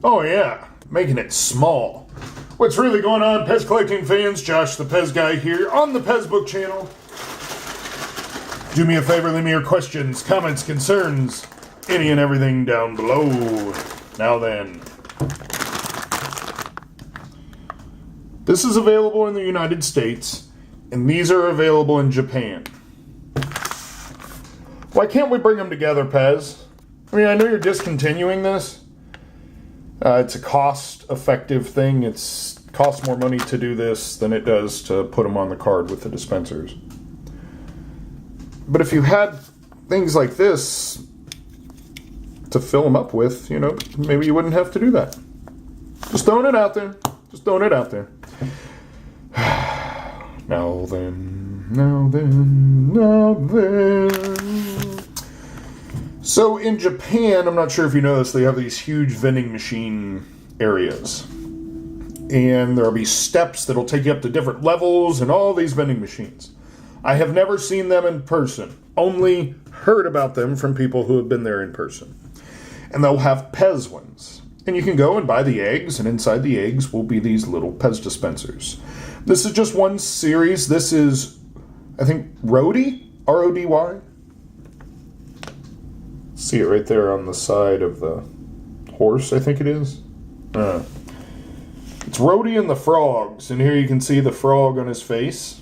Oh yeah, making it small. What's really going on, PEZ collecting fans? Josh the PEZ guy here on the PEZ Book channel. Do me a favor, leave me your questions, comments, concerns, any and everything down below. Now then. This is available in the United States, and these are available in Japan. Why can't we bring them together, PEZ? I mean, I know you're discontinuing this. It's a cost-effective thing. It costs more money to do this than it does to put them on the card with the dispensers. But if you had things like this to fill them up with, you know, maybe you wouldn't have to do that. Just throwing it out there. Just throwing it out there. Now then, now then, now then. So in Japan, I'm not sure if you know this, they have these huge vending machine areas. And there'll be steps that'll take you up to different levels and all these vending machines. I have never seen them in person, only heard about them from people who have been there in person. And they'll have PEZ ones. And you can go and buy the eggs, and inside the eggs will be these little PEZ dispensers. This is just one series. This is, I think, Rody, R-O-D-Y. See it right there on the side of the horse, I think it is. It's Rody and the frogs, and here you can see the frog on his face.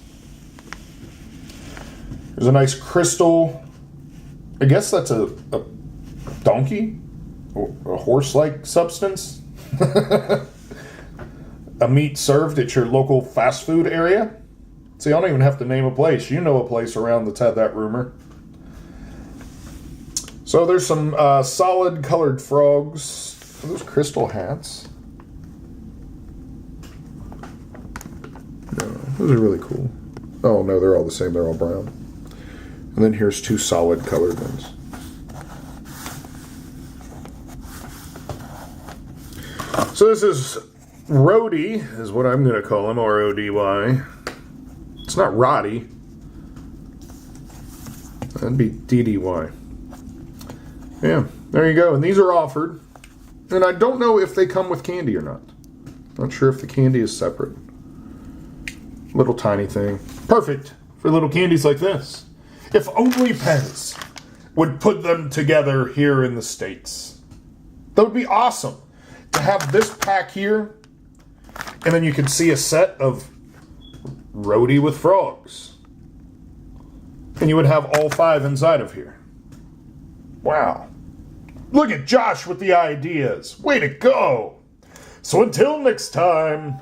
There's a nice crystal, I guess that's a donkey? Or a horse-like substance? A meat served at your local fast food area? See, I don't even have to name a place. You know a place around that's had that rumor. So there's some solid colored frogs. Are those crystal hats? No, those are really cool. Oh no, they're all the same. They're all brown. And then here's two solid colored ones. So this is Rody, is what I'm going to call him, R-O-D-Y. It's not Roddy. That'd be D-D-Y. Yeah, there you go. And these are offered. And I don't know if they come with candy or not. Not sure if the candy is separate. Little tiny thing. Perfect for little candies like this. If only PEZ would put them together here in the States. That would be awesome. To have this pack here, and then you can see a set of Rody with frogs. And you would have all 5 inside of here. Wow. Look at Josh with the ideas. Way to go. So until next time.